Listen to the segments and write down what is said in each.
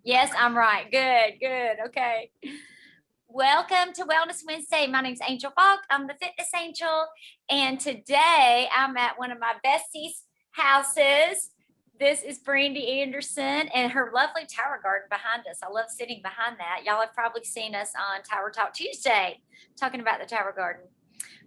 Yes, I'm right. Good, good. Okay. Welcome to Wellness Wednesday. My name's Angel Falk. I'm the fitness angel. And today I'm at one of my besties' houses. This is Brandy Anderson and her lovely tower garden behind us. I love sitting behind that. Y'all have probably seen us on Tower Talk Tuesday talking about the tower garden.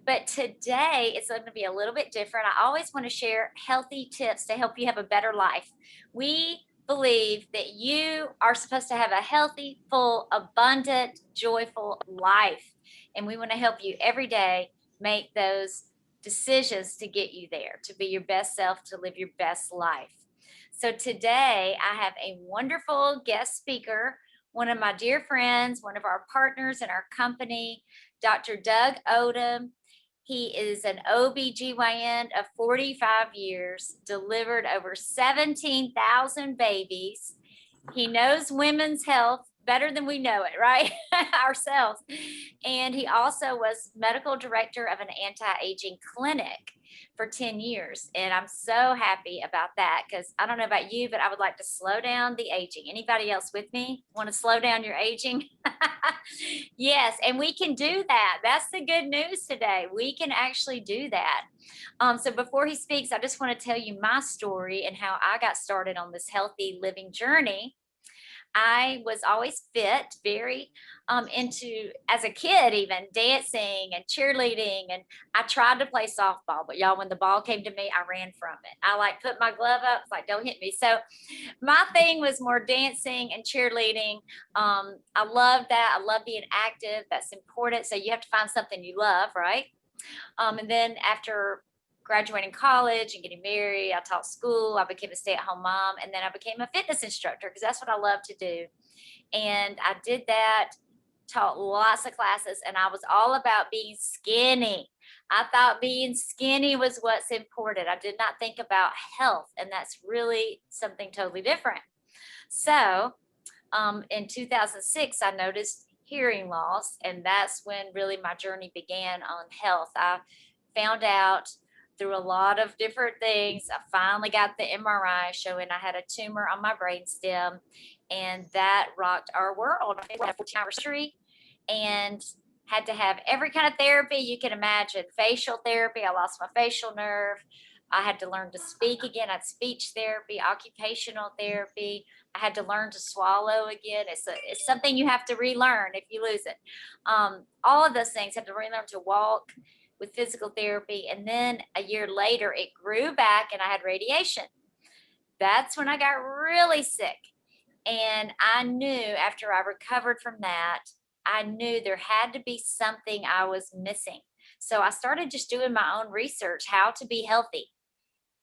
But today it's going to be a little bit different. I always want to share healthy tips to help you have a better life. We believe that you are supposed to have a healthy, full, abundant, joyful life. And we want to help you every day make those decisions to get you there, to be your best self, to live your best life. So today I have a wonderful guest speaker, one of my dear friends, one of our partners in our company, Dr. Doug Odom. He is an OBGYN of 45 years, delivered over 17,000 babies. He knows women's health better than we know it, right? Ourselves. And he also was medical director of an anti-aging clinic for 10 years. And I'm so happy about that because I don't know about you, but I would like to slow down the aging. Anybody else with me want to slow down your aging? Yes, and we can do that. That's the good news today. We can actually do that. So before he speaks, I just want to tell you my story and how I got started on this healthy living journey. I was always fit, very into, as a kid, even dancing and cheerleading. And I tried to play softball, but y'all, when the ball came to me, I ran from it. I like put my glove up, like, don't hit me. So my thing was more dancing and cheerleading. I love that. I love being active. That's important. So you have to find something you love, right? And then after graduating college and getting married, I taught school, I became a stay-at-home mom, and then I became a fitness instructor because that's what I love to do. And I did that, taught lots of classes, and I was all about being skinny. I thought being skinny was what's important. I did not think about health, and that's really something totally different. So in 2006, I noticed hearing loss, and that's when really my journey began on health. I found out through a lot of different things. I finally got the MRI showing I had a tumor on my brainstem, and that rocked our world. I had a 14-hour surgery and had to have every kind of therapy you can imagine. Facial therapy, I lost my facial nerve. I had to learn to speak again. I had speech therapy, occupational therapy. I had to learn to swallow again. It's something you have to relearn if you lose it. All of those things, had to relearn to walk with physical therapy. And then a year later, it grew back and I had radiation. That's when I got really sick. And I knew after I recovered from that, I knew there had to be something I was missing. So I started just doing my own research, how to be healthy.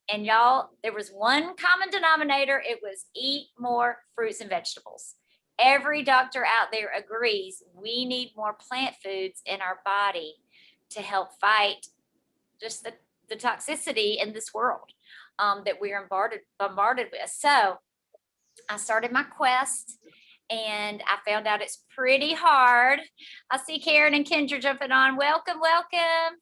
And y'all, there was one common denominator. It was eat more fruits and vegetables. Every doctor out there agrees we need more plant foods in our body to help fight just the toxicity in this world that we're bombarded with. So I started my quest and I found out it's pretty hard. I see Karen and Kendra jumping on. Welcome, welcome.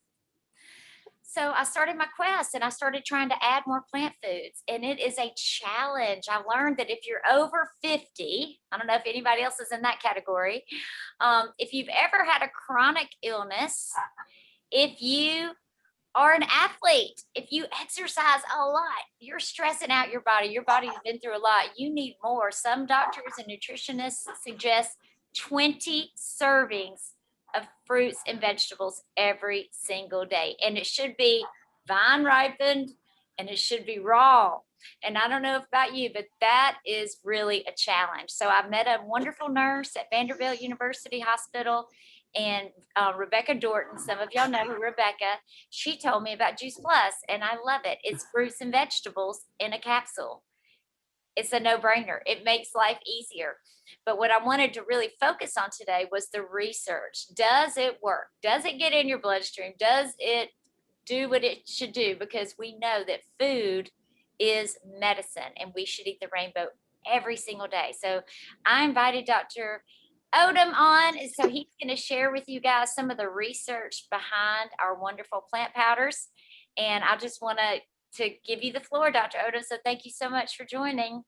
So I started my quest and I started trying to add more plant foods, and it is a challenge. I learned that if you're over 50, I don't know if anybody else is in that category, if you've ever had a chronic illness, if you are an athlete, if you exercise a lot, you're stressing out your body. Your body's been through a lot. You need more. Some doctors and nutritionists suggest 20 servings of fruits and vegetables every single day. And it should be vine ripened and it should be raw. And I don't know about you, but that is really a challenge. So I met a wonderful nurse at Vanderbilt University Hospital, and Rebecca Dorton, some of y'all know who Rebecca, she told me about Juice Plus, and I love it. It's fruits and vegetables in a capsule. It's a no-brainer. It makes life easier. But what I wanted to really focus on today was the research. Does it work? Does it get in your bloodstream? Does it do what it should do? Because we know that food is medicine and we should eat the rainbow every single day. So I invited Dr. Odom on, so he's going to share with you guys some of the research behind our wonderful plant powders. And I just want to give you the floor, Dr. Odom. So thank you so much for joining.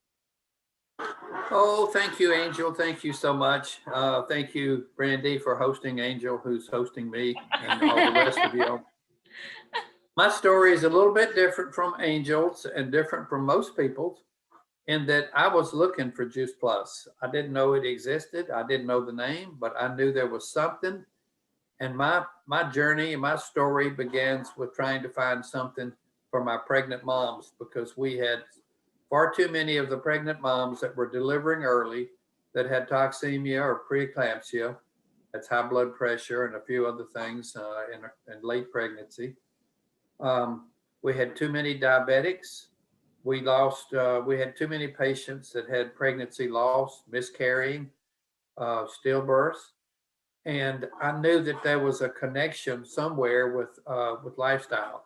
Oh, thank you, Angel. Thank you so much. Thank you, Brandy, for hosting Angel, who's hosting me, and all the rest of you. My story is a little bit different from Angel's and different from most people's in that I was looking for Juice Plus. I didn't know it existed. I didn't know the name, but I knew there was something. And my journey and my story begins with trying to find something for my pregnant moms because we had far too many of the pregnant moms that were delivering early that had toxemia or preeclampsia. That's high blood pressure and a few other things in late pregnancy. Um, we had too many diabetics. We had too many patients that had pregnancy loss, miscarrying, stillbirth, and I knew that there was a connection somewhere with lifestyle.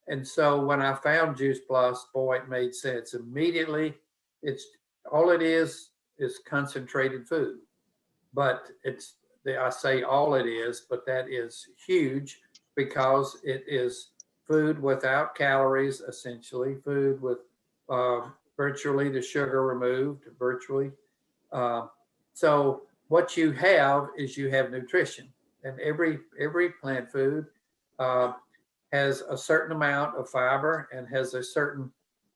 And so when I found Juice Plus, boy, it made sense immediately. It's all it is concentrated food, but I say all it is, but that is huge because it is food without calories, essentially food with uh, virtually the sugar removed, virtually. Uh, so what you have is you have nutrition, and every plant food uh, has a certain amount of fiber and has a certain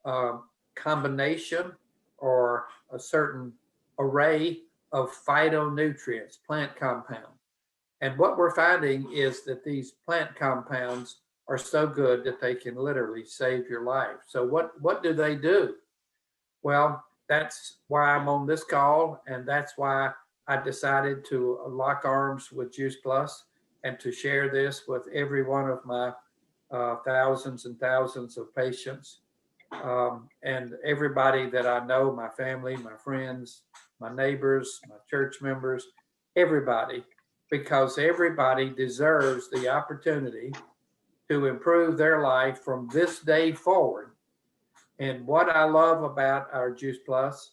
uh, combination or a certain array of phytonutrients, plant compounds. And what we're finding is that these plant compounds are so good that they can literally save your life. So what do they do? Well, that's why I'm on this call, and that's why I decided to lock arms with Juice Plus and to share this with every one of my thousands and thousands of patients and everybody that I know, my family, my friends, my neighbors, my church members, everybody, because everybody deserves the opportunity to improve their life from this day forward. And what I love about our Juice Plus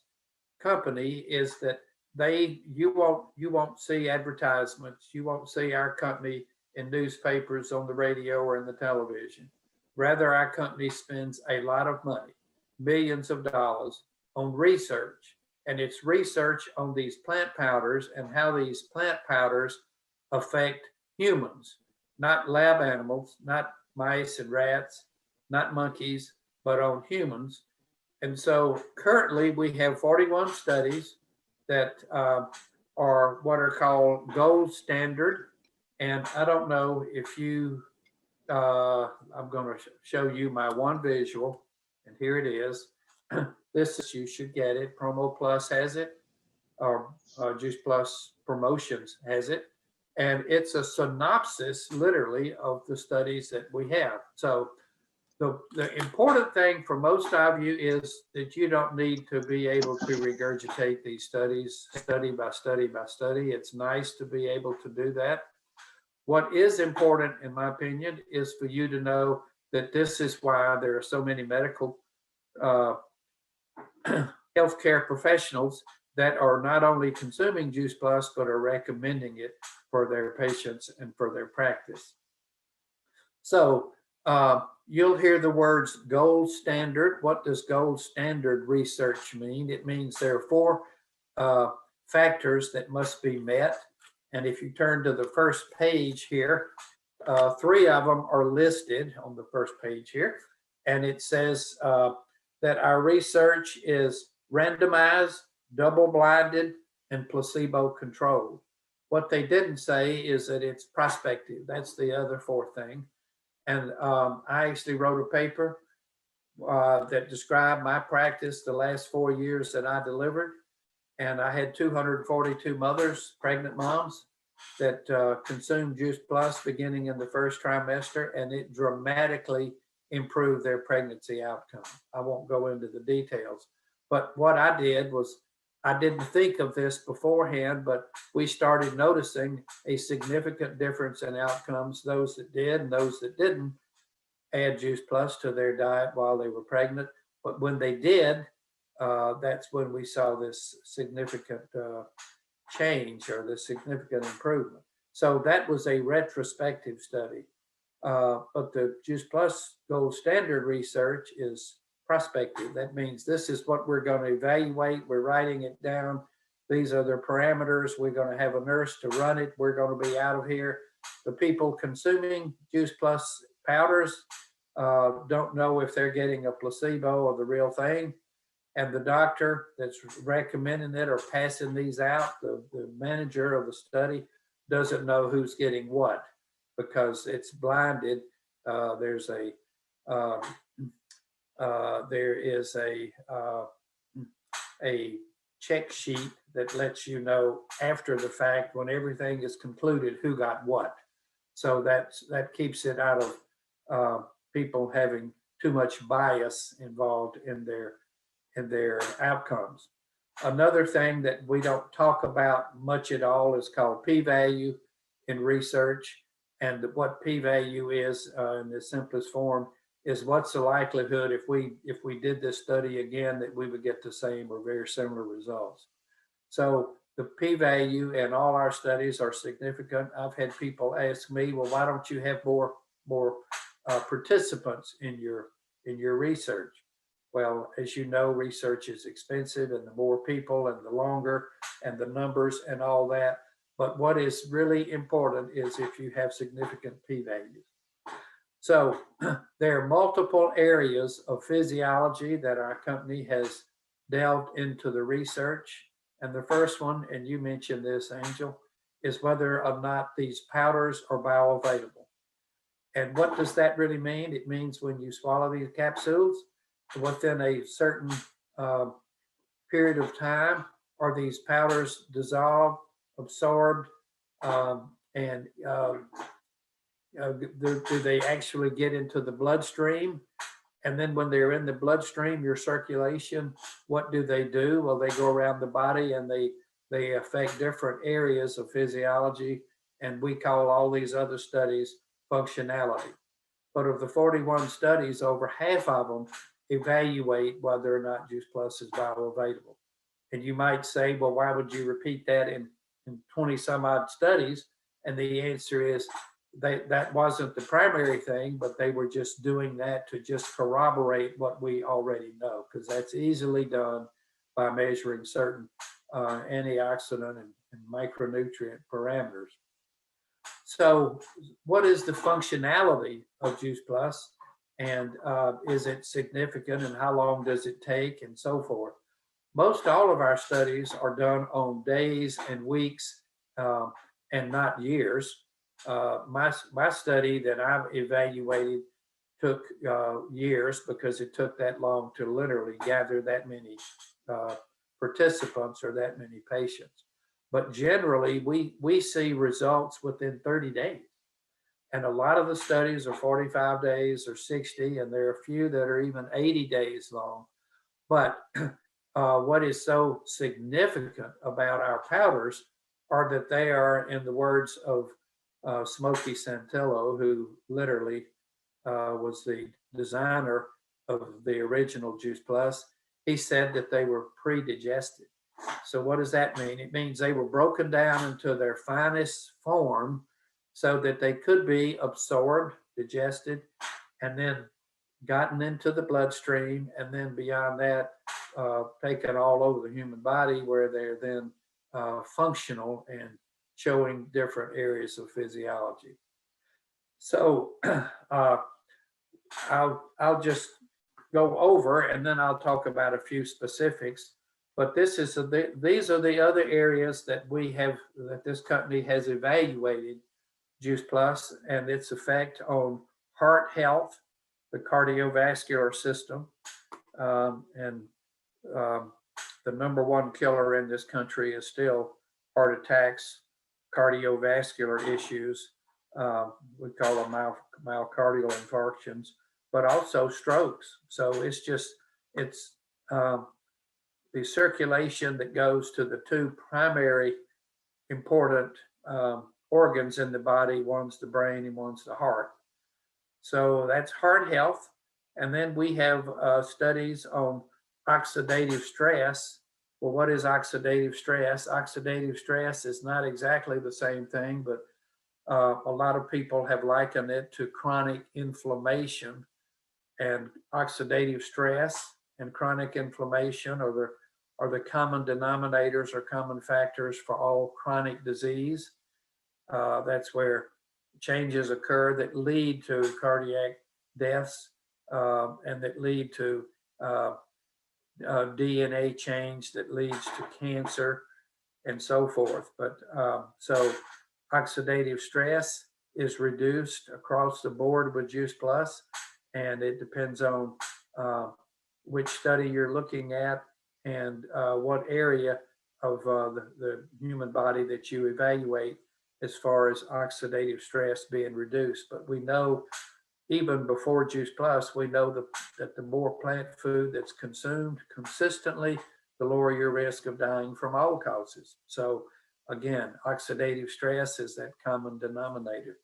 company is that you won't see advertisements, you won't see our company in newspapers, on the radio, or in the television. Rather, our company spends a lot of money, millions of dollars, on research, and it's research on these plant powders and how these plant powders affect humans, not lab animals, not mice and rats, not monkeys, but on humans. And so currently we have 41 studies that are what are called gold standard. And I don't know if I'm going to show you my one visual, and here it is. This is, you should get it. Promo Plus has it, or Juice Plus Promotions has it. And it's a synopsis, literally, of the studies that we have. So the important thing for most of you is that you don't need to be able to regurgitate these studies study by study by study. It's nice to be able to do that. What is important, in my opinion, is for you to know that this is why there are so many medical uh, healthcare professionals that are not only consuming Juice Plus, but are recommending it for their patients and for their practice. So you'll hear the words gold standard. What does gold standard research mean? It means there are four factors that must be met. And if you turn to the first page here, three of them are listed on the first page here. And it says that our research is randomized, double-blinded, and placebo-controlled. What they didn't say is that it's prospective. That's the other fourth thing. And I actually wrote a paper that described my practice the last 4 years that I delivered. And I had 242 mothers, pregnant moms, that consumed Juice Plus beginning in the first trimester, and it dramatically improved their pregnancy outcome. I won't go into the details, but what I did was I didn't think of this beforehand, but we started noticing a significant difference in outcomes, those that did and those that didn't add Juice Plus to their diet while they were pregnant. But when they did, that's when we saw this significant change or the significant improvement. So that was a retrospective study. But the Juice Plus gold standard research is prospective. That means this is what we're going to evaluate. We're writing it down. These are the parameters. We're going to have a nurse to run it. We're going to be out of here. The people consuming Juice Plus powders don't know if they're getting a placebo or the real thing. And the doctor that's recommending it or passing these out, the manager of the study, doesn't know who's getting what because it's blinded. There is a check sheet that lets you know after the fact, when everything is concluded, who got what. So that keeps it out of people having too much bias involved in their outcomes. Another thing that we don't talk about much at all is called p-value in research. And what p-value is in the simplest form is what's the likelihood if we did this study again that we would get the same or very similar results. So the p-value in all our studies are significant. I've had people ask me, well, why don't you have more participants in your research? Well, as you know, research is expensive, and the more people and the longer and the numbers and all that. But what is really important is if you have significant p-values. So there are multiple areas of physiology that our company has delved into the research. And the first one, and you mentioned this, Angel, is whether or not these powders are bioavailable. And what does that really mean? It means when you swallow these capsules, within a certain period of time, are these powders dissolved, absorbed, and do they actually get into the bloodstream? And then when they're in the bloodstream, your circulation, what do? Well, they go around the body and they affect different areas of physiology. And we call all these other studies functionality. But of the 41 studies, over half of them evaluate whether or not Juice Plus is bioavailable. And you might say, well, why would you repeat that in 20 some odd studies? And the answer is that wasn't the primary thing, but they were just doing that to just corroborate what we already know, because that's easily done by measuring certain antioxidant and micronutrient parameters. So what is the functionality of Juice Plus? And is it significant, and how long does it take, and so forth? Most all of our studies are done on days and weeks and not years. My study that I've evaluated took years because it took that long to literally gather that many participants or that many patients. But generally, we see results within 30 days. And a lot of the studies are 45 days or 60, and there are a few that are even 80 days long. But what is so significant about our powders are that they are, in the words of Smokey Santillo, who literally was the designer of the original Juice Plus, he said that they were pre-digested. So what does that mean? It means they were broken down into their finest form so that they could be absorbed, digested, and then gotten into the bloodstream, and then beyond that, taken all over the human body, where they're then functional and showing different areas of physiology. So I'll just go over, and then I'll talk about a few specifics. But these are the other areas that that this company has evaluated Juice Plus and its effect on heart health, the cardiovascular system, and the number one killer in this country is still heart attacks, cardiovascular issues. We call them myocardial infarctions, but also strokes. So it's the circulation that goes to the two primary important organs in the body. One's the brain and one's the heart. So that's heart health. And then we have studies on oxidative stress. Well, what is oxidative stress? Oxidative stress is not exactly the same thing, but a lot of people have likened it to chronic inflammation. And oxidative stress and chronic inflammation are the common denominators or common factors for all chronic disease. That's where changes occur that lead to cardiac deaths and that lead to DNA change that leads to cancer and so forth. But so oxidative stress is reduced across the board with Juice Plus, and it depends on which study you're looking at and what area of the human body that you evaluate as far as oxidative stress being reduced. But we know even before Juice Plus, we know that the more plant food that's consumed consistently, the lower your risk of dying from all causes. So again, oxidative stress is that common denominator.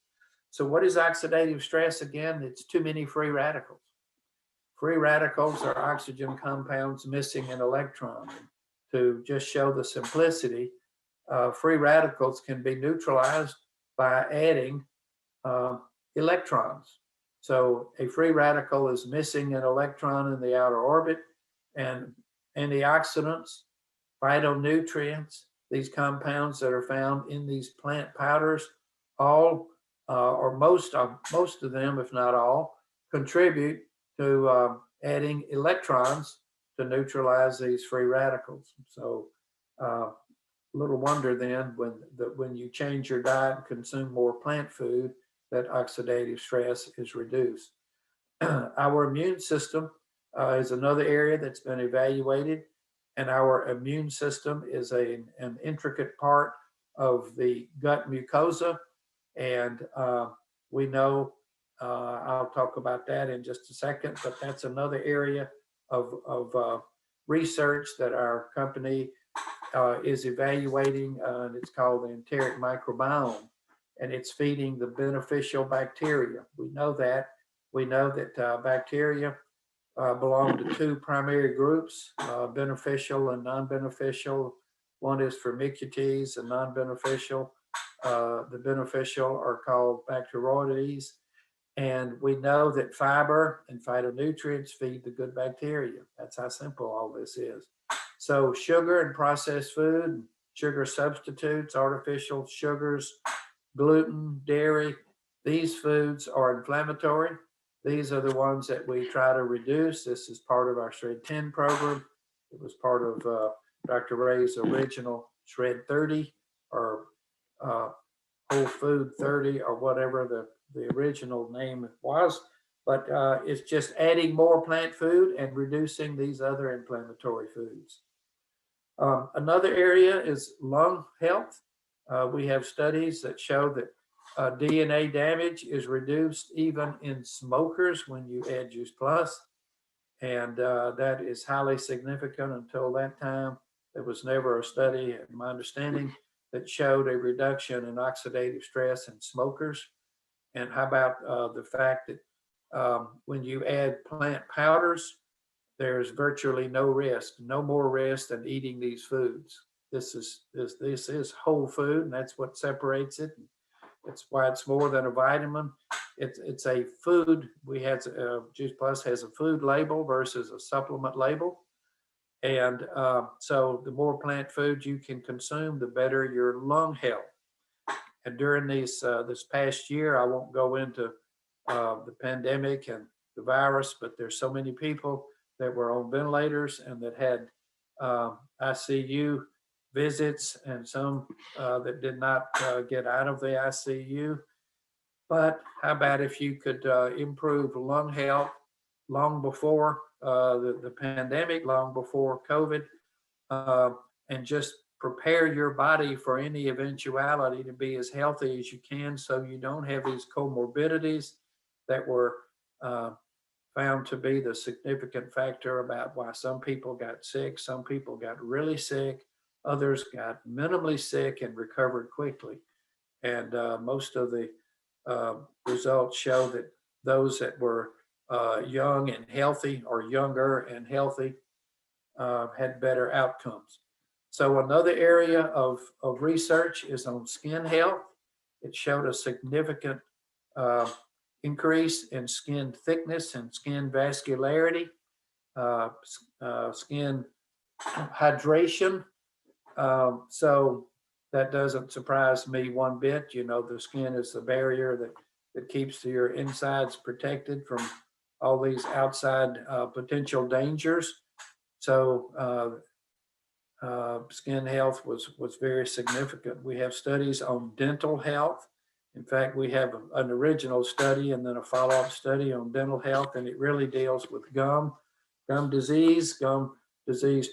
So what is oxidative stress? Again, it's too many free radicals. Free radicals are oxygen compounds missing an electron. To just show the simplicity, free radicals can be neutralized by adding electrons. So a free radical is missing an electron in the outer orbit, and antioxidants, phytonutrients, these compounds that are found in these plant powders, all or most of them, if not all, contribute to adding electrons to neutralize these free radicals. So little wonder then when you change your diet and consume more plant food, that oxidative stress is reduced. Our immune system is another area that's been evaluated, and our immune system is an intricate part of the gut mucosa, and we know, I'll talk about that in just a second, but that's another area of research that our company is evaluating, and it's called the Enteric Microbiome, and it's feeding the beneficial bacteria. We know that. We know that bacteria belong to two primary groups, beneficial and non-beneficial. One is Firmicutes and non-beneficial. The beneficial are called Bacteroides. And we know that fiber and phytonutrients feed the good bacteria. That's how simple all this is. So sugar and processed food, sugar substitutes, artificial sugars, gluten, dairy, these foods are inflammatory. These are the ones that we try to reduce. This is part of our Shred 10 program. It was part of Dr. Ray's original Shred 30 or Whole Food 30 or whatever the original name was. But it's just adding more plant food and reducing these other inflammatory foods. Another area is lung health. We have studies that show that DNA damage is reduced even in smokers when you add Juice Plus. And that is highly significant. Until that time, there was never a study, in my understanding, that showed a reduction in oxidative stress in smokers. And how about the fact that when you add plant powders, there's virtually no risk, no more risk than eating these foods. This is whole food, and that's what separates it. It's why it's more than a vitamin. It's a food. Juice Plus has a food label versus a supplement label. And so the more plant food you can consume, the better your lung health. And during this past year, I won't go into the pandemic and the virus, but there's so many people that were on ventilators and that had ICU visits, and some that did not get out of the ICU. But how about if you could improve lung health long before the pandemic, long before COVID, and just prepare your body for any eventuality to be as healthy as you can, so you don't have these comorbidities that were found to be the significant factor about why some people got sick, some people got really sick, others got minimally sick and recovered quickly. And most of the results show that those that were young and healthy or younger and healthy had better outcomes. So another area of research is on skin health. It showed a significant increase in skin thickness and skin vascularity, skin hydration. So that doesn't surprise me one bit. You know, the skin is the barrier that keeps your insides protected from all these outside potential dangers. So skin health was very significant. We have studies on dental health. In fact, we have an original study and then a follow-up study on dental health, and it really deals with gum disease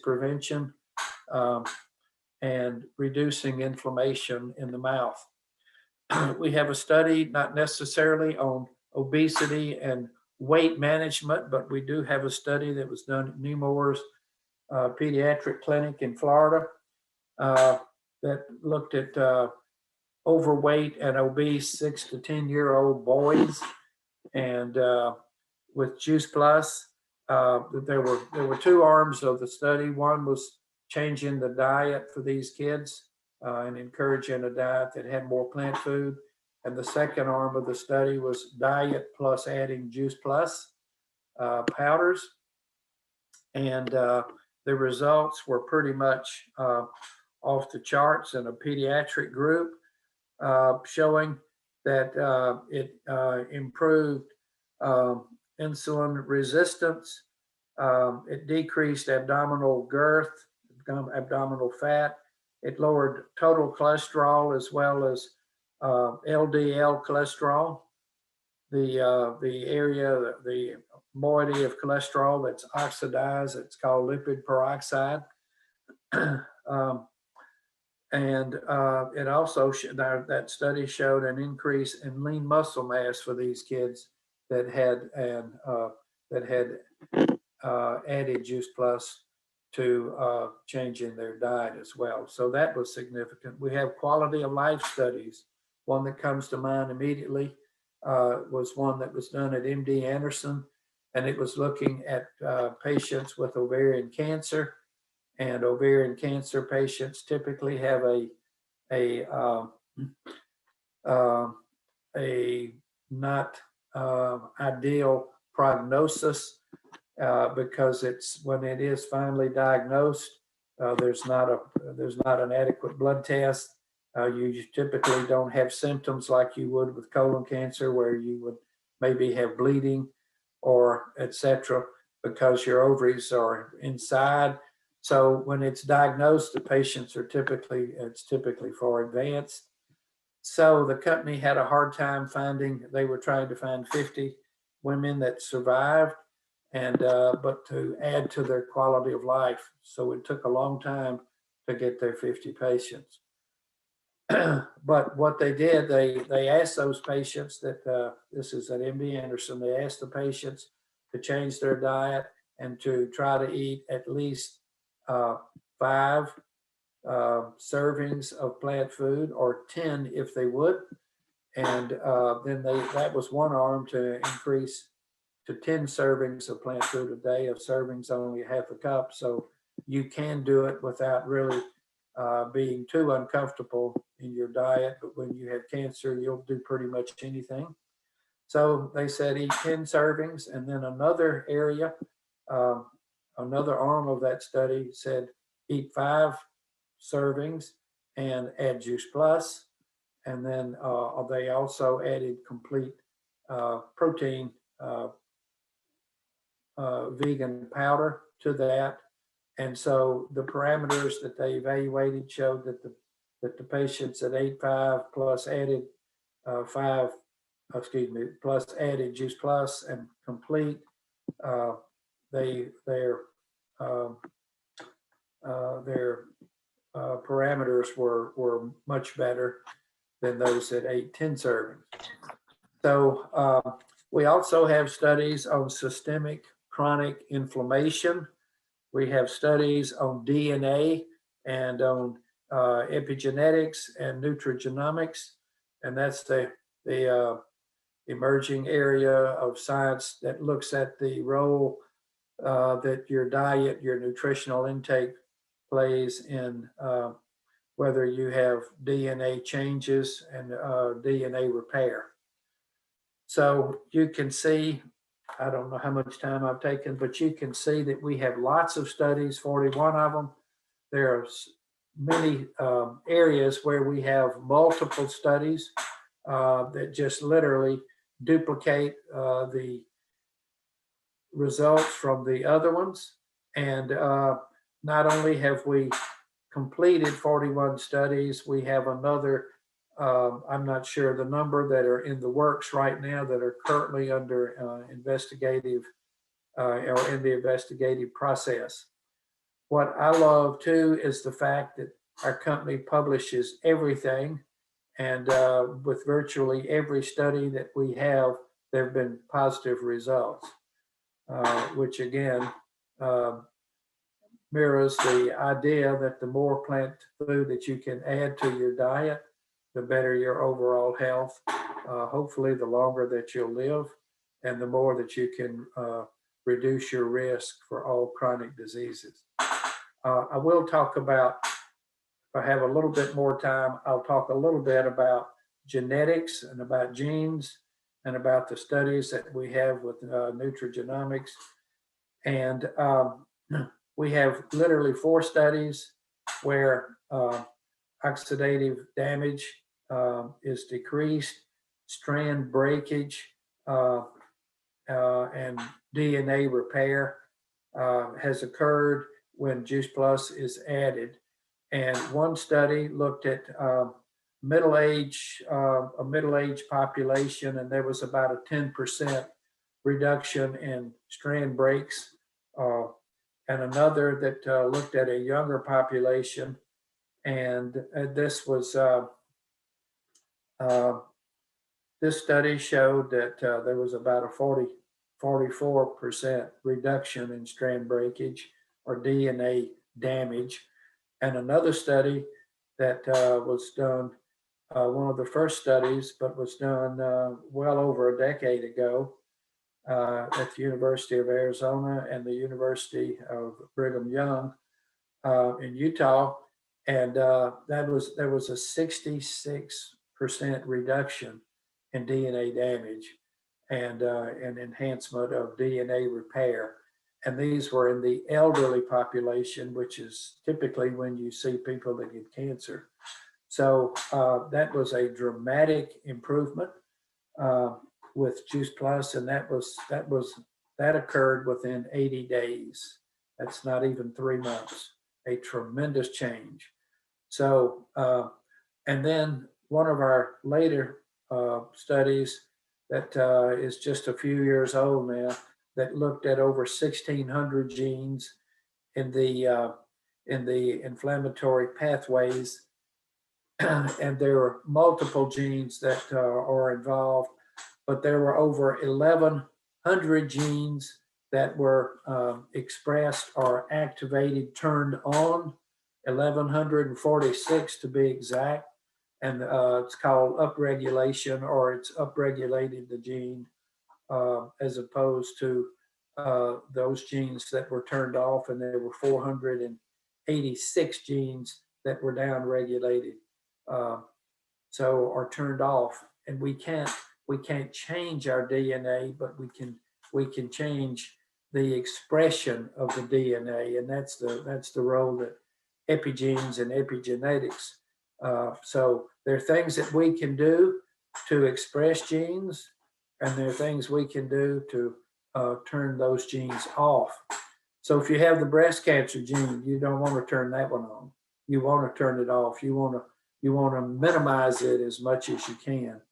prevention, and reducing inflammation in the mouth. We have a study not necessarily on obesity and weight management, but we do have a study that was done at Nemours Pediatric Clinic in Florida that looked at overweight and obese 6 to 10-year-old boys, and with Juice Plus, there were two arms of the study. One was changing the diet for these kids and encouraging a diet that had more plant food, and the second arm of the study was diet plus adding Juice Plus powders, and the results were pretty much off the charts in a pediatric group, showing that it improved insulin resistance, it decreased abdominal girth, abdominal fat, it lowered total cholesterol as well as LDL cholesterol, the area, the moiety of cholesterol that's oxidized, it's called lipid peroxide. And it also, that study showed an increase in lean muscle mass for these kids that had added Juice Plus to changing their diet as well. So that was significant. We have quality of life studies. One that comes to mind immediately was one that was done at MD Anderson, and it was looking at patients with ovarian cancer. And ovarian cancer patients typically have a not ideal prognosis because it's when it is finally diagnosed, there's not an adequate blood test. You typically don't have symptoms like you would with colon cancer, where you would maybe have bleeding or etc. because your ovaries are inside. So when it's diagnosed, the patients are typically far advanced. So the company had a hard time they were trying to find 50 women that survived, and but to add to their quality of life. So it took a long time to get their 50 patients. But what they did, they asked those patients that, this is at MD Anderson, they asked the patients to change their diet and to try to eat at least 5 servings of plant food, or 10 if they would. And then that was one arm to increase to 10 servings of plant food a day. A serving's only half a cup, so you can do it without really being too uncomfortable in your diet. But when you have cancer, you'll do pretty much anything. So they said eat 10 servings, and then another area, another arm of that study said eat 5 servings and add Juice Plus. And then they also added complete protein vegan powder to that. And so the parameters that they evaluated showed that the patients that ate 5 plus added plus added Juice Plus and complete, their parameters were much better than those that ate 10 servings. So we also have studies on systemic chronic inflammation. We have studies on DNA and on epigenetics and nutrigenomics, and that's the emerging area of science that looks at the role that your diet, your nutritional intake plays in whether you have DNA changes and DNA repair. So you can see, I don't know how much time I've taken, but you can see that we have lots of studies, 41 of them. There are many areas where we have multiple studies that just literally duplicate the results from the other ones. And not only have we completed 41 studies, we have another, I'm not sure the number, that are in the works right now that are currently under investigative or in the investigative process. What I love too is the fact that our company publishes everything, and with virtually every study that we have, there have been positive results, which again mirrors the idea that the more plant food that you can add to your diet, the better your overall health. Hopefully, the longer that you'll live, and the more that you can reduce your risk for all chronic diseases. I will talk about, if I have a little bit more time, I'll talk a little bit about genetics and about genes and about the studies that we have with nutrigenomics. And we have literally 4 studies where oxidative damage is decreased, strand breakage, and DNA repair has occurred when Juice Plus is added. And one study looked at a middle-aged population, and there was about a 10% reduction in strand breaks. And another that looked at a younger population, and this was this study showed that there was about a 44% reduction in strand breakage or DNA damage. And another study that was done, one of the first studies, but was done well over a decade ago at the University of Arizona and the University of Brigham Young in Utah. And there was a 66% reduction in DNA damage and an enhancement of DNA repair. And these were in the elderly population, which is typically when you see people that get cancer. So that was a dramatic improvement with Juice Plus, and that occurred within 80 days. That's not even 3 months. A tremendous change. So, and then one of our later studies that is just a few years old now, that looked at over 1,600 genes in the inflammatory pathways, and there are multiple genes that are involved, but there were over 1,100 genes that were expressed or activated, turned on, 1,146 to be exact. And it's called upregulation, or it's upregulated the gene as opposed to those genes that were turned off, and there were 486 genes that were downregulated, or turned off. And we can't change our DNA, but we can change the expression of the DNA, and that's the role that epigenes and epigenetics. So there are things that we can do to express genes, and there are things we can do to turn those genes off. So if you have the breast cancer gene, you don't want to turn that one on. You want to turn it off. You want to minimize it as much as you can.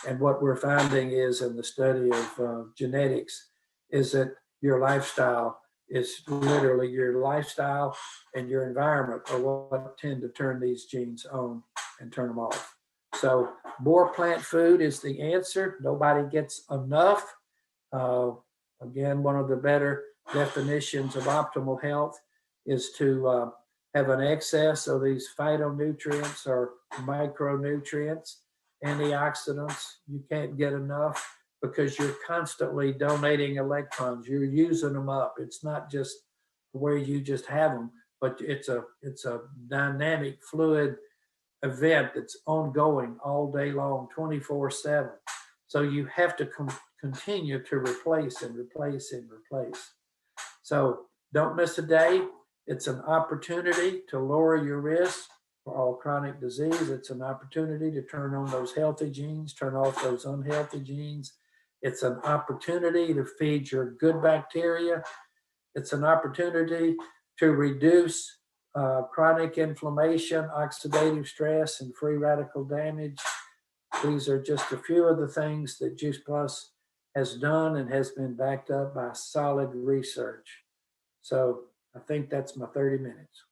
And what we're finding is, in the study of genetics, is that your lifestyle is literally your lifestyle and your environment are what tend to turn these genes on and turn them off. So more plant food is the answer. Nobody gets enough. Again, one of the better definitions of optimal health is to have an excess of these phytonutrients or micronutrients, antioxidants. You can't get enough because you're constantly donating electrons. You're using them up. It's not just where you just have them, but it's a dynamic, fluid event that's ongoing all day long, 24/7. So you have to continue to replace and replace and replace. So don't miss a day. It's an opportunity to lower your risk for all chronic disease. It's an opportunity to turn on those healthy genes, turn off those unhealthy genes. It's an opportunity to feed your good bacteria. It's an opportunity to reduce chronic inflammation, oxidative stress, and free radical damage. These are just a few of the things that Juice Plus has done and has been backed up by solid research. So I think that's my 30 minutes.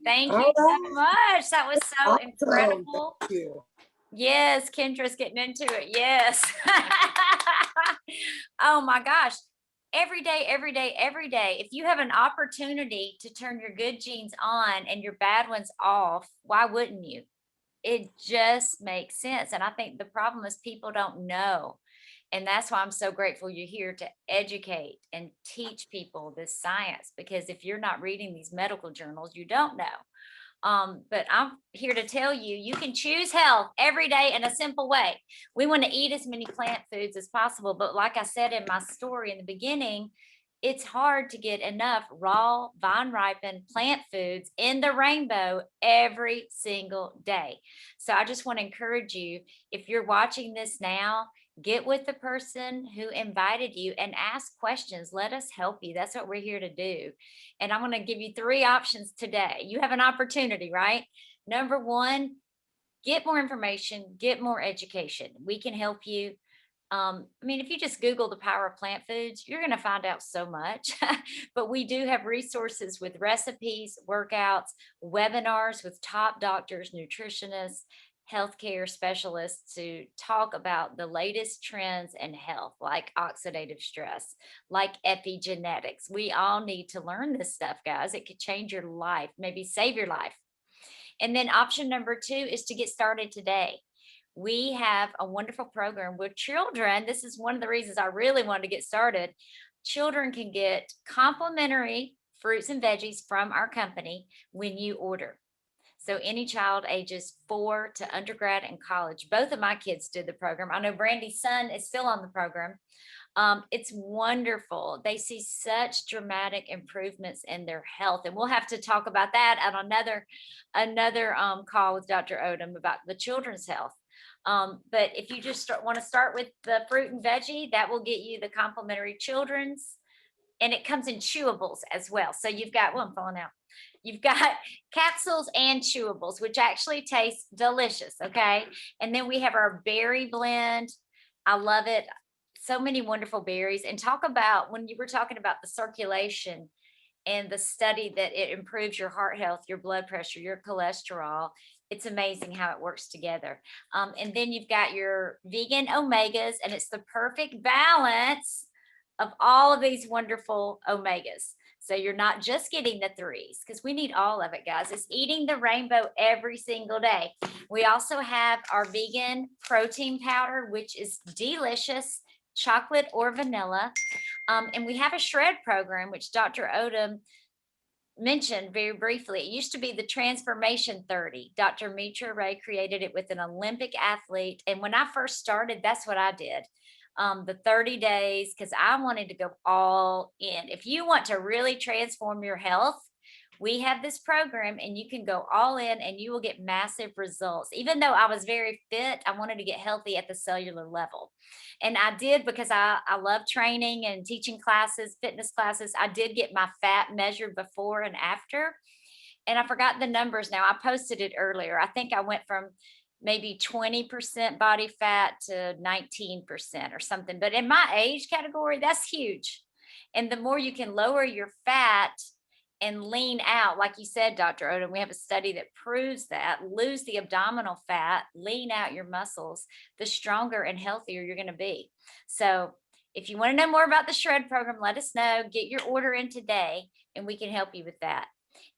Thank All you so right. much. That was so Awesome. incredible. Thank you. Yes, Kendra's getting into it. Yes. Oh my gosh. Every day, every day, every day. If you have an opportunity to turn your good genes on and your bad ones off, why wouldn't you? It just makes sense. And I think the problem is people don't know. And that's why I'm so grateful you're here to educate and teach people this science, because if you're not reading these medical journals, you don't know. But I'm here to tell you, you can choose health every day in a simple way. We want to eat as many plant foods as possible. But like I said in my story in the beginning, it's hard to get enough raw, vine ripened plant foods in the rainbow every single day. So I just want to encourage you, if you're watching this now, get with the person who invited you and ask questions. Let us help you. That's what we're here to do. And I'm going to give you 3 options today. You have an opportunity, right? Number 1, get more information, get more education. We can help you. I mean, if you just Google the power of plant foods, you're going to find out so much. But we do have resources with recipes, workouts, webinars with top doctors, nutritionists, healthcare specialists to talk about the latest trends in health, like oxidative stress, like epigenetics. We all need to learn this stuff, guys. It could change your life, maybe save your life. And then option number 2 is to get started today. We have a wonderful program with children. This is one of the reasons I really wanted to get started. Children can get complimentary fruits and veggies from our company when you order. So any child ages 4 to undergrad and college. Both of my kids did the program. I know Brandy's son is still on the program. It's wonderful. They see such dramatic improvements in their health, and we'll have to talk about that on another call with Dr. Odom about the children's health. But if you just want to start with the fruit and veggie, that will get you the complimentary children's, and it comes in chewables as well. So you've got, well, I'm falling out. You've got capsules and chewables, which actually taste delicious. Okay. And then we have our berry blend. I love it. So many wonderful berries. And talk about when you were talking about the circulation and the study that it improves your heart health, your blood pressure, your cholesterol. It's amazing how it works together. And then you've got your vegan omegas, and it's the perfect balance of all of these wonderful omegas. So you're not just getting the 3s, because we need all of it, guys. It's eating the rainbow every single day. We also have our vegan protein powder, which is delicious, chocolate or vanilla. And we have a shred program, which Dr. Odom mentioned very briefly. It used to be the Transformation 30. Dr. Mitra Ray created it with an Olympic athlete. And when I first started, that's what I did. The 30 days, because I wanted to go all in. If you want to really transform your health, we have this program and you can go all in and you will get massive results. Even though I was very fit, I wanted to get healthy at the cellular level. And I did, because I love training and teaching classes, fitness classes. I did get my fat measured before and after. And I forgot the numbers now. I posted it earlier. I think I went from maybe 20% body fat to 19% or something. But in my age category, that's huge. And the more you can lower your fat and lean out, like you said, Dr. Odom, we have a study that proves that, lose the abdominal fat, lean out your muscles, the stronger and healthier you're going to be. So if you want to know more about the Shred program, let us know. Get your order in today and we can help you with that.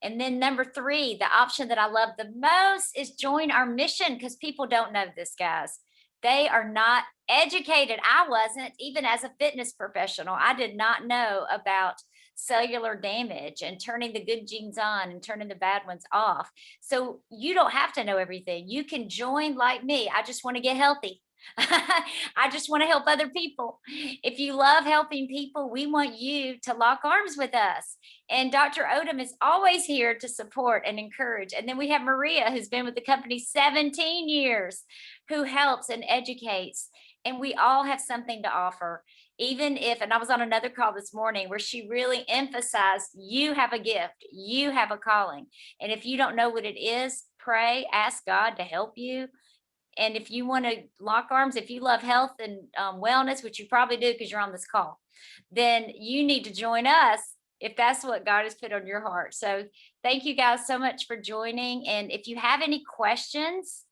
And then number 3, the option that I love the most is join our mission, because people don't know this, guys. They are not educated. I wasn't, even as a fitness professional. I did not know about cellular damage and turning the good genes on and turning the bad ones off. So you don't have to know everything. You can join like me. I just want to get healthy. I just want to help other people. If you love helping people, we want you to lock arms with us. And Dr. Odom is always here to support and encourage. And then we have Maria, who's been with the company 17 years, who helps and educates. And we all have something to offer. Even if, and I was on another call this morning where she really emphasized, you have a gift, you have a calling. And if you don't know what it is, pray, ask God to help you. And if you want to lock arms, if you love health and wellness, which you probably do because you're on this call, then you need to join us if that's what God has put on your heart. So thank you guys so much for joining. And if you have any questions,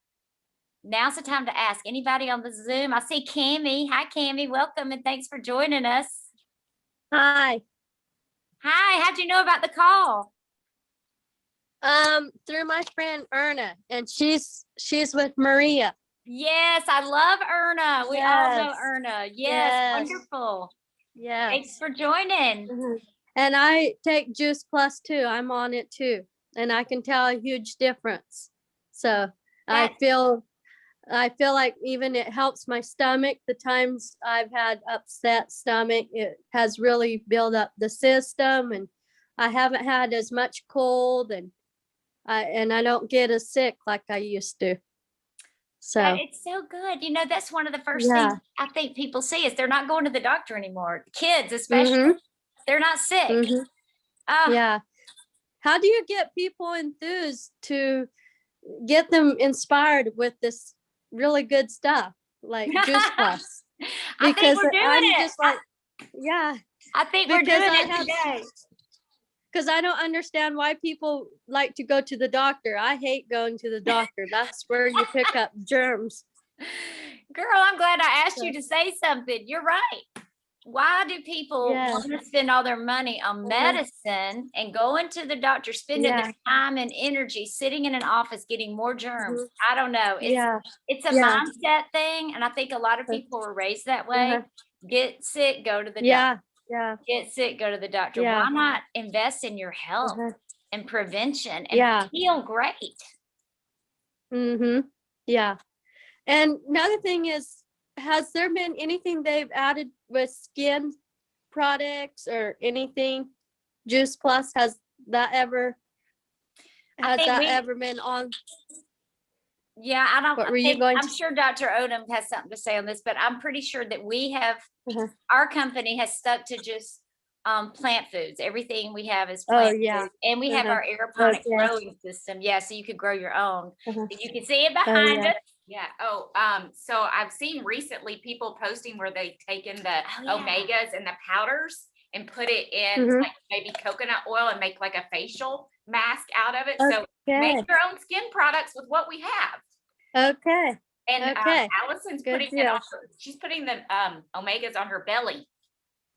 now's the time to ask anybody on the Zoom. I see Cammie. Hi, Cammie. Welcome and thanks for joining us. Hi. Hi. How'd you know about the call? Through my friend Erna, and she's with Maria. Yes, I love Erna. We all know Yes. Erna. Yes, Yes. wonderful. Yeah. Thanks for joining. And I take Juice Plus too. I'm on it too, and I can tell a huge difference. So I feel like even it helps my stomach. The times I've had upset stomach, it has really built up the system, and I haven't had as much cold, and I don't get as sick like I used to. So it's so good. You know, that's one of the first things I think people see is they're not going to the doctor anymore. Kids, especially, they're not sick. Yeah. How do you get people enthused to get them inspired with this really good stuff like Juice Plus? I think we're doing it. Just like, yeah. I think we're doing it today. Because I don't understand why people like to go to the doctor. I hate going to the doctor. That's where you pick up germs. Girl, I'm glad I asked you to say something. You're right. Why do people want to spend all their money on medicine and going to the doctor, spending the time and energy sitting in an office getting more germs? I don't know. It's a mindset thing. And I think a lot of people were raised that way. Get sick, go to the doctor. Get sick, go to the doctor. Why not invest in your health and prevention and feel great? Yeah. And another thing is, has there been anything they've added with skin products or anything? Juice Plus, has that ever been on? Yeah, I don't. What were you going I'm sure Dr. Odom has something to say on this, but I'm pretty sure that we have. Our company has stuck to just plant foods. Everything we have is plant food, and we have our aeroponic growing system. Yeah, so you could grow your own. You can see it behind us. Yeah. So I've seen recently people posting where they've taken the omegas and the powders and put it in like maybe coconut oil and make like a facial mask out of it. So make your own skin products with what we have. Okay. And Allison's putting it on she's putting the omegas on her belly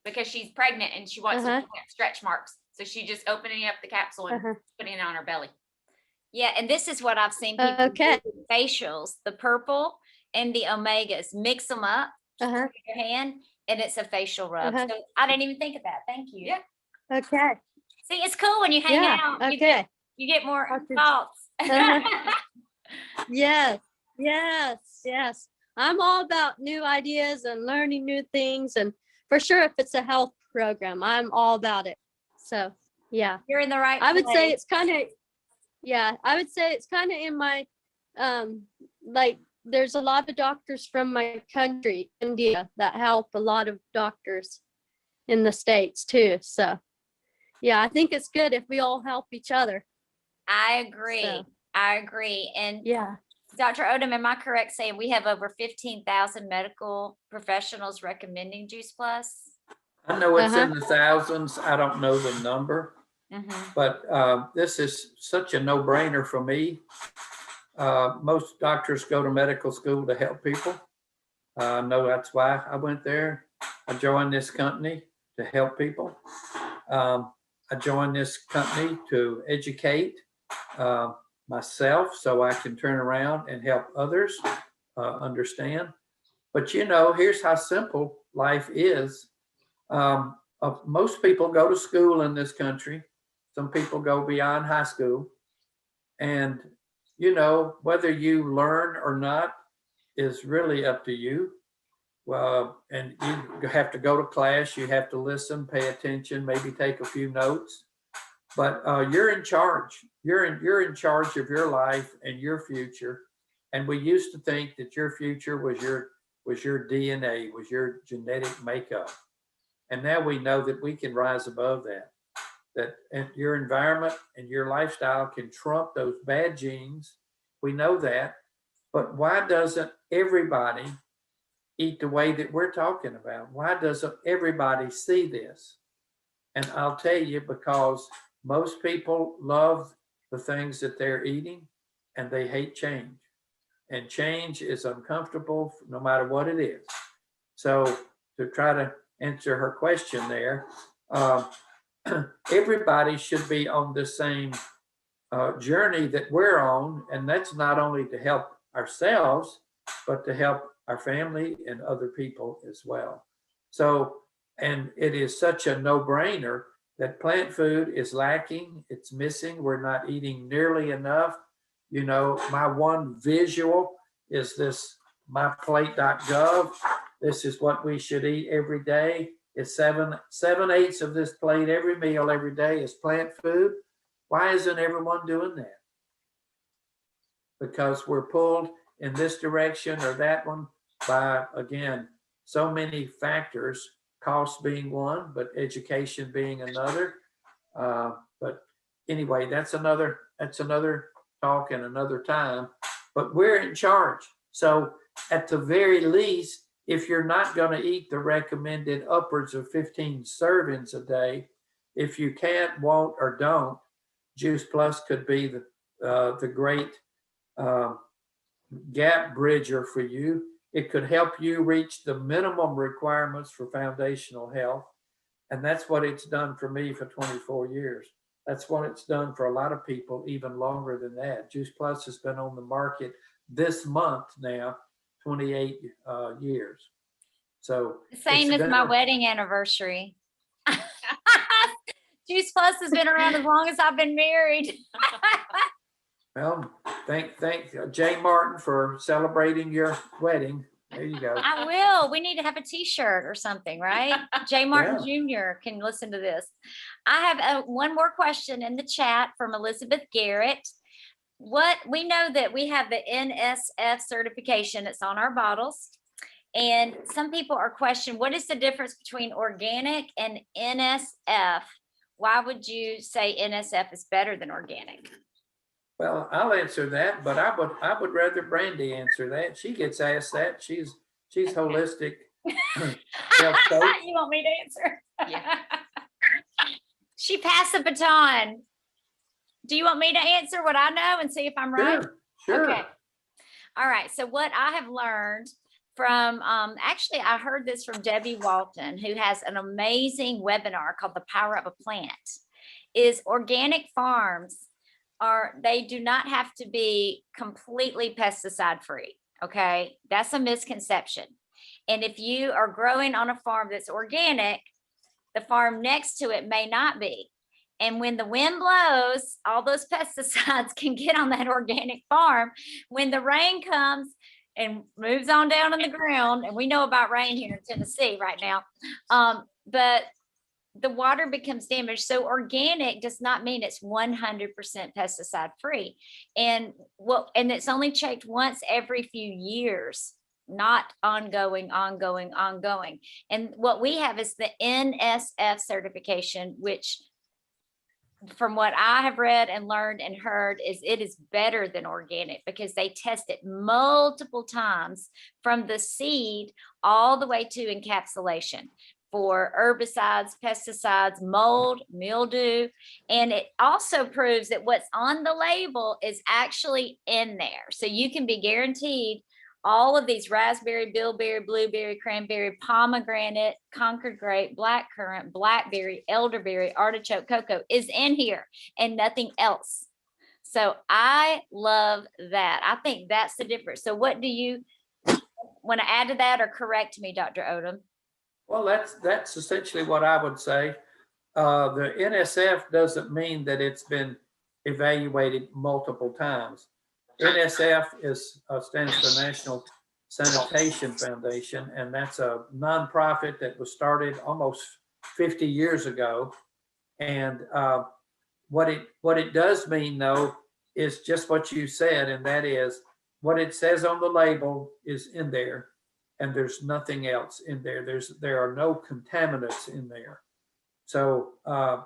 because she's pregnant and she wants to prevent stretch marks. So she just opening up the capsule and putting it on her belly. Yeah, and this is what I've seen people do with facials, the purple and the omegas, mix them up in your hand, and it's a facial rub. So I didn't even think of that. Thank you. Yeah. Okay. See, it's cool when you hang out. Okay. You get more thoughts. Yes. I'm all about new ideas and learning new things, and for sure, if it's a health program, I'm all about it. So yeah, you're in the right place. I would say it's kind of in my like there's a lot of doctors from my country, India, that help a lot of doctors in the States too. So yeah, I think it's good if we all help each other. I agree. And yeah, Dr. Odom, am I correct saying we have over 15,000 medical professionals recommending Juice Plus? I know it's in the thousands. I don't know the number, but this is such a no-brainer for me. Most doctors go to medical school to help people. I know that's why I went there. I joined this company to help people. I joined this company to educate myself so I can turn around and help others understand. But here's how simple life is. Most people go to school in this country. Some people go beyond high school. And, whether you learn or not, is really up to you. Well, and you have to go to class, you have to listen, pay attention, maybe take a few notes, but you're in charge. You're in charge of your life and your future. And we used to think that your future was your DNA, was your genetic makeup. And now we know that we can rise above that. That your environment and your lifestyle can trump those bad genes. We know that. But why doesn't everybody eat the way that we're talking about? Why doesn't everybody see this? And I'll tell you, because most people love the things that they're eating and they hate change. And change is uncomfortable no matter what it is. So to try to answer her question there, everybody should be on the same journey that we're on. And that's not only to help ourselves, but to help our family and other people as well. So, and it is such a no-brainer that plant food is lacking, it's missing, we're not eating nearly enough. You know, my one visual is this myplate.gov. This is what we should eat every day. It's 7/8 of this plate every meal every day is plant food. Why isn't everyone doing that? Because we're pulled in this direction or that one by, again, so many factors, cost being one, but education being another. But anyway, that's another talk and another time, but we're in charge. So at the very least, if you're not going to eat the recommended upwards of 15 servings a day, if you can't, won't, or don't, Juice Plus could be the great gap bridger for you. It could help you reach the minimum requirements for foundational health. And that's what it's done for me for 24 years. That's what it's done for a lot of people, even longer than that. Juice Plus has been on the market this month now, 28 years. So Same as my wedding anniversary. Juice Plus has been around as long as I've been married. Well, thank Jay Martin for celebrating your wedding. There you go. I will. We need to have a t-shirt or something, right? Jay Martin Jr. can listen to this. I have one more question in the chat from Elizabeth Garrett. We know that we have the Nsf certification. It's on our bottles. And some people are questioning, what is the difference between organic and NSF? Why would you say NSF is better than organic? Well, I'll answer that, but I would rather Brandy answer that. She gets asked that. She's holistic health coach. You want me to answer? Yeah. She passed the baton. Do you want me to answer what I know and see if I'm right? Sure. Okay. All right. So what I have learned from, actually, I heard this from Debbie Walton, who has an amazing webinar called The Power of a Plant, is organic farms they do not have to be completely pesticide free. Okay. That's a misconception. And if you are growing on a farm that's organic, the farm next to it may not be. And when the wind blows, all those pesticides can get on that organic farm. When the rain comes and moves on down in the ground, and we know about rain here in Tennessee right now, but the water becomes damaged. So organic does not mean it's 100% pesticide free. And it's only checked once every few years, not ongoing. And what we have is the Nsf certification, which from what I have read and learned and heard is it is better than organic because they test it multiple times from the seed all the way to encapsulation for herbicides, pesticides, mold, mildew. And it also proves that what's on the label is actually in there. So you can be guaranteed all of these raspberry, bilberry, blueberry, cranberry, pomegranate, Concord grape, blackcurrant, blackberry, elderberry, artichoke, cocoa is in here and nothing else. So I love that. I think that's the difference. So what do you want to add to that or correct me, Dr. Odom? Well, that's essentially what I would say. The NSF doesn't mean that it's been evaluated multiple times. NSF stands for National Sanitation Foundation, and that's a nonprofit that was started almost 50 years ago. And what it does mean, though, is just what you said, and that is what it says on the label is in there, and there's nothing else in there. There are no contaminants in there. So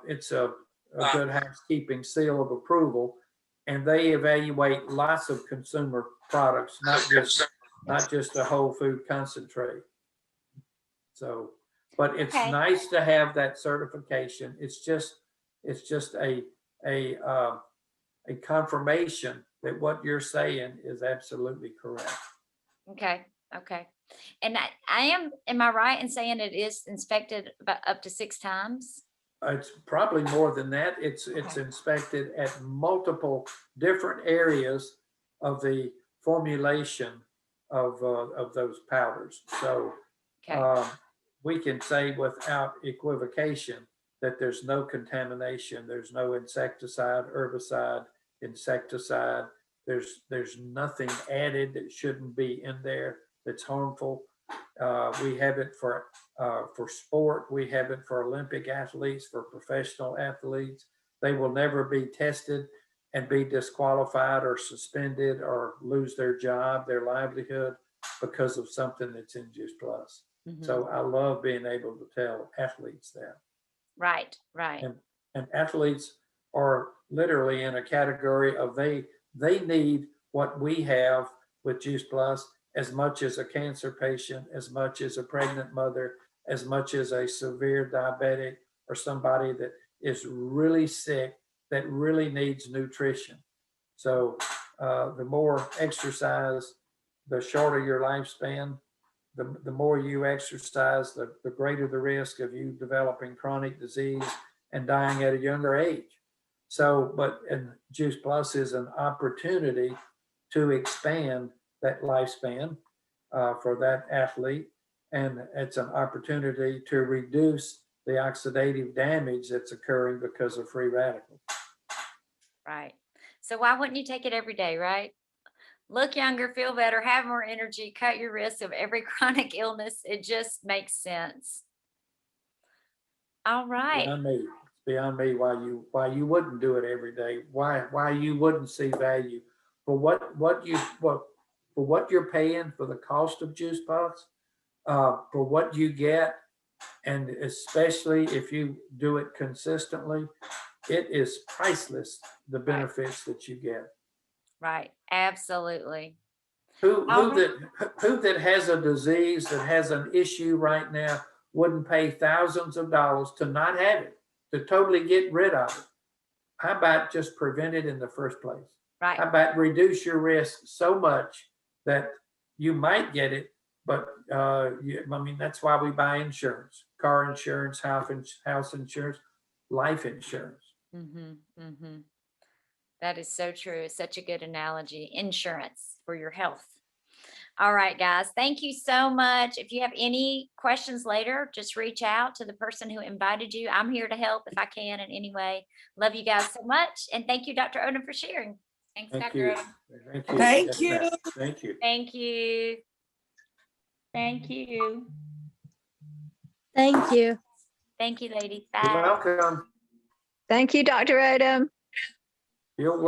it's a good housekeeping seal of approval, and they evaluate lots of consumer products, not just a whole food concentrate. So, but it's Okay. nice to have that certification. It's just a confirmation that what you're saying is absolutely correct. Okay. Okay. And am I right in saying it is inspected about up to 6 times? It's probably more than that. It's inspected at multiple different areas of the formulation of those powders. So Okay. we can say without equivocation that there's no contamination, there's no insecticide, herbicide, insecticide. There's nothing added that shouldn't be in there that's harmful. We have it for sport. We have it for Olympic athletes, for professional athletes. They will never be tested and be disqualified or suspended or lose their job, their livelihood because of something that's in Juice Plus. Mhm. So I love being able to tell athletes that. Right. Right. And athletes are literally in a category of they need what we have with Juice Plus as much as a cancer patient, as much as a pregnant mother, as much as a severe diabetic or somebody that is really sick that really needs nutrition. So the more exercise, the shorter your lifespan. The more you exercise, the greater the risk of you developing chronic disease and dying at a younger age. So, and Juice Plus is an opportunity to expand that lifespan for that athlete. And it's an opportunity to reduce the oxidative damage that's occurring because of free radicals. Right. So why wouldn't you take it every day, right? Look younger, feel better, have more energy, cut your risk of every chronic illness. It just makes sense. All right. It's beyond me why you wouldn't do it every day. Why you wouldn't see value for what you're paying for the cost of Juice Plus, for what you get, and especially if you do it consistently, it is priceless, the benefits that you get. Right. Absolutely. Who that has a disease, that has an issue right now, wouldn't pay thousands of dollars to not have it, to totally get rid of it? How about just prevent it in the first place? Right. How about reduce your risk so much that you might get it, but that's why we buy insurance: car insurance, house insurance, life insurance. Mm-hmm. Mm-hmm. That is so true. It's such a good analogy. Insurance for your health. All right, guys. Thank you so much. If you have any questions later, just reach out to the person who invited you. I'm here to help if I can in any way. Love you guys so much. And thank you, Dr. Odom, for sharing. Thanks, Thank Dr. you. Odom. Thank you. Thank you. Thank you. Thank you. Thank you. Thank you. Thank you, ladies. You're Bye. welcome. Thank you, Dr. Odom. You're welcome.